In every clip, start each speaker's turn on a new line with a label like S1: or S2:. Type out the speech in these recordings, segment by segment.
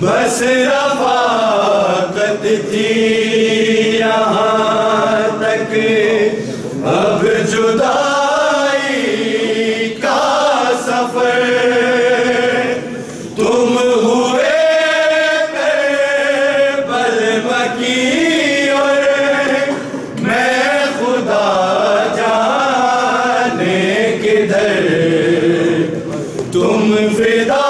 S1: बस रफ़ाक़त थी यहाँ तक, अब जुदाई का सफ़र। तुम हुए करबल मकी और मैं खुदा जाने किधर। तुम फिदा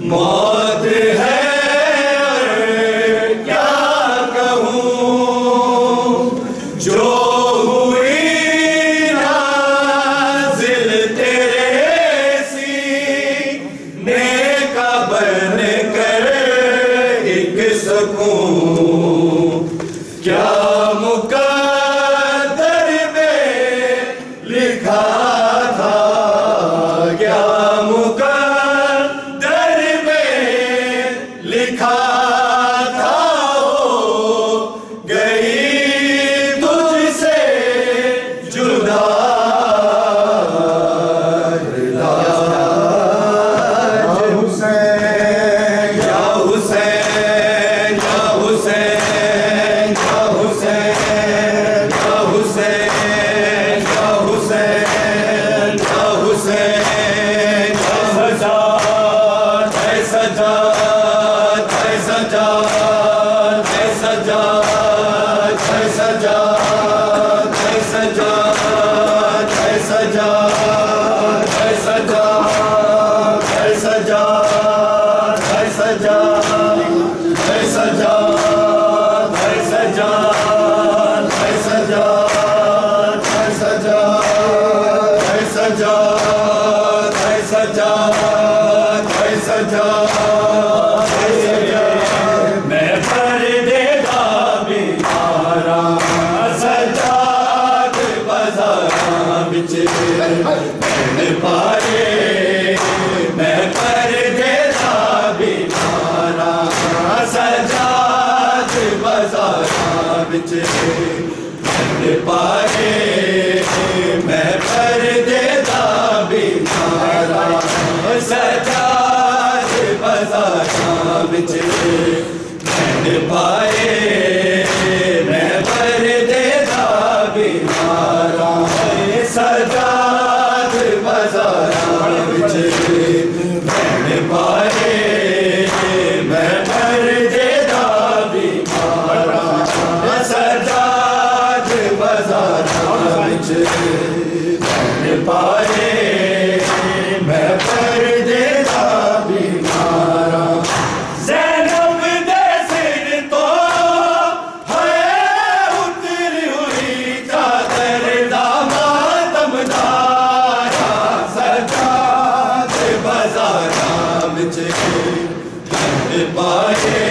S1: मौत है और क्या कहूँ, जो हुई नाज़िल तेरे सीने का बन कर एक सकूँ। क्या मुक़द्दर में लिखा था, क्या लिखा था, हो गई तुझसे जुदा। हुसैन या हुसैन या हुसैन या हुसैन या हुसैन या हुसैन या हुसैन या सजाद है सजाद है सजाद है सजाद है सजाद है सजाद है सजाद है सजाद है सजाद है सजाद है सजाद है सजाद है सजाद है सजाद है सजाद है सजाद है सजाद है सजाद। मैं पर्देदा बिचारा सजाद बाज़ारां विच पाए। मैं पर्देदा बिचारा सजाद बाज़ारां विच पाए। मैं पर्देदा बिचारा सजाद बाज़ारां विच पाए। मैं पर्देदा बिचारा सजाद बाज़ारां विच पाए। मैं पर्देदा बिचारा सजाद बाज़ारां विच पाए। मैं पर्देदा बिचारा बिच पाए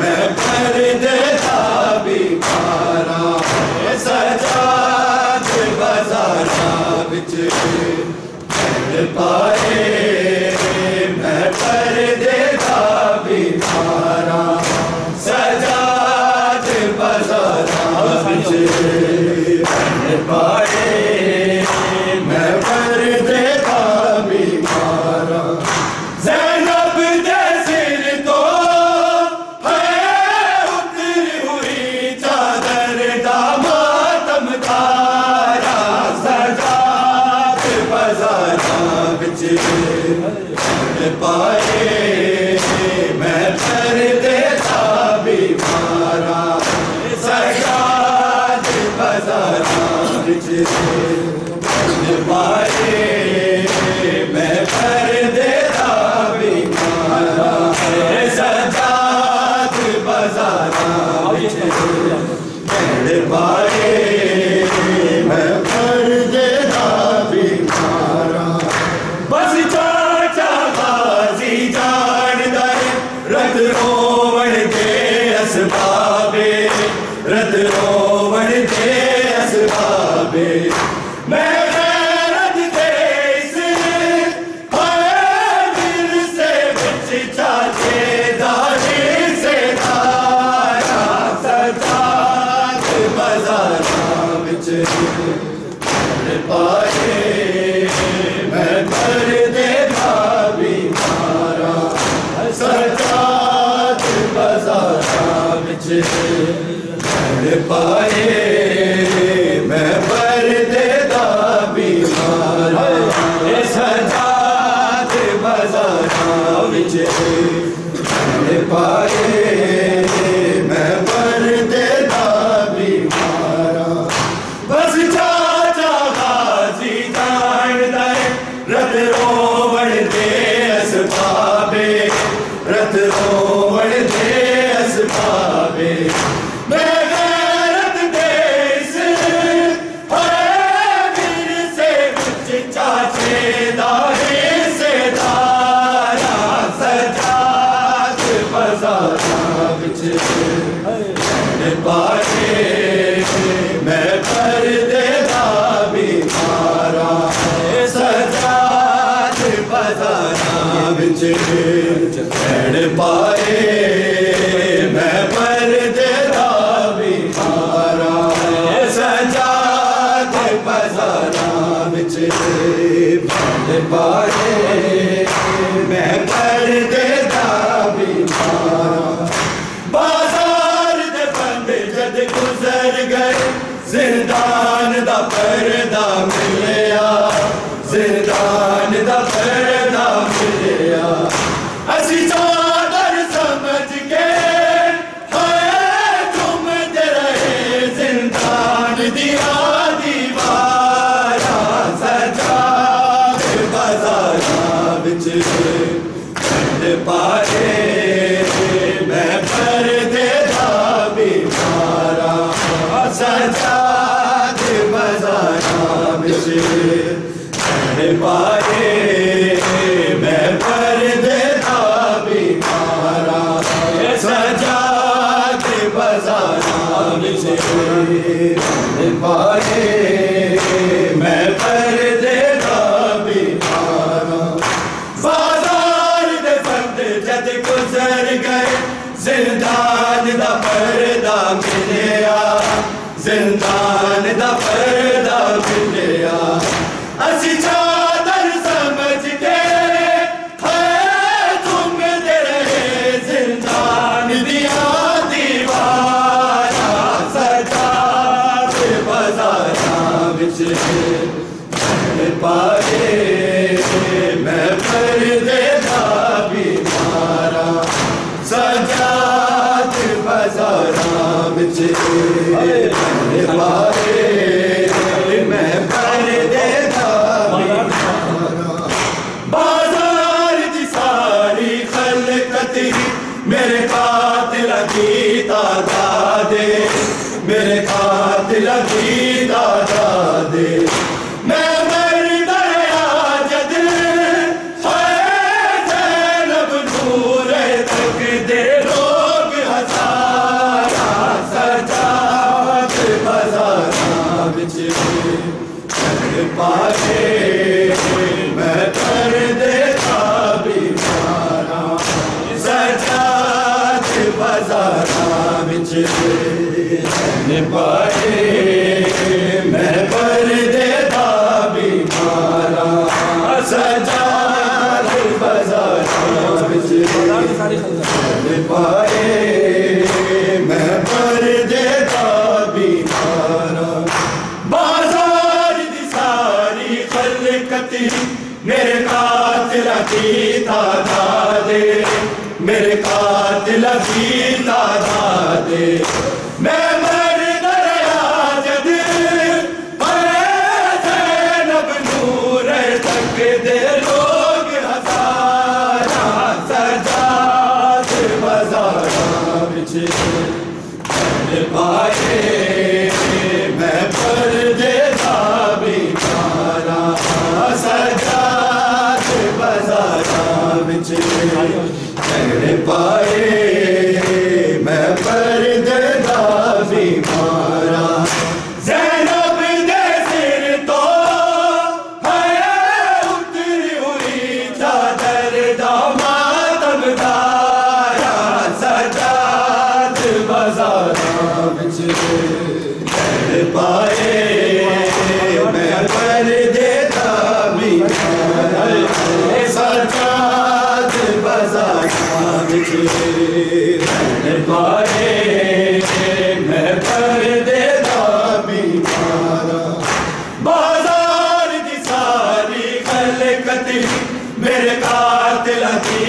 S1: मैं पर्दे दा बीमारा सजाद बाज़ारा बिच पाए मैं पर्दे दा बीमारा सजाद बाज़ारा बिच पाए मैं पर्दे दा बीमारा ज़ैनब दे सिर तो है उतरी हुई चादर दा मातम तारा सजाद बाज़ारा बिच पाए मैं पर्दे दा बीमारा सजाद बाज़ारा बिच पाए मैं पर्दे दा बीमारा सजाद बाज़ारा बिच पाए मैं पर्दे दा बीमारा बस चाचा गाज़ी जानदा रत रोवण दे असबाबे रत रोवण दे असबाबे मैं गैरत दे इस हामिल से बिच चाचे दारी से धारा सजाद बाज़ारा बिच पाए मैं पर्दे दा बीमारा सजाद बाज़ारा बिच पाए मैं पर्दे दा बीमारा सजाद बाज़ारा बिच पाए मैं पर्दे दा बीमारा बस चाचा गाज़ी जानदा रत रोवण दे असबाबे रत रोवण दे असबाबे मैं गैरत दे इस हामिल से बिच चाचे दारे से धारा सजाद बाज़ारा बिच पाए मैं पर्दे दा बीमारा सजाद बाज़ारा बिच पाए मैं पर्दे दा बीमारा सजाद बाज़ारा बिच पाए मैं पर्दे दा बीमारा बाजार दे बंद जद गुजर गए जिंदान दा पर्दा मिलिया जिंदान दा पर्दा मिलिया असी चादर समझ के घूमते रहे जिंदान दिया दीवारा सजाद बाज़ारा बिच पाए मैं पर्दे दा बीमारा सजाद बाज़ारा बिच पाए मैं पर्दे दा बीमारा सजाद बाज़ारा बिच पाए मैं पर्दे दा बीमारा बाजार दे बंद जद गुजर गए जिंदान दा पर्दा मिलिया जिंदान दा पर्दा मिलिया असी चादर समझ के घूमते रहे जिंदान दिया दीवारा सजाद बाज़ारा बिच पाए मैं पर्दे दा बीमारा सजाद बाज़ारा बिच पाए मैं पर्दे दा बीमारा बाजार दी सारी खलकत मेरे कातिल की तादादे मेरे कातिल की तादादे मैं मर गया जद पाए मैं पर्दे दा बीमारा सजाद बाज़ारां विच पाए मैं पर्दे दा बीमारा बाज़ार दी सारी खलकत मेरे कातिल की तादादे मेरे कातिल की तादादे मैं मर दरिया जद ज़ैनब नूर तक दे लोग हज़ारा सजाद बाज़ारां विच पाए मैं पर्दे दा बीमारा सजाद बाज़ारां विच पाए मैं पर्दे दा बीमारा ज़ैनब दे सिर तो है उतरी हुई चादर दा मातमदारा सजाद बाज़ारां विच पाए मैं पर्दे दा बीमारा सजाद बाज़ारां विच पाए मैं पर्दे दा बीमारा बाज़ार दी सारी खलकत मेरे कातिल की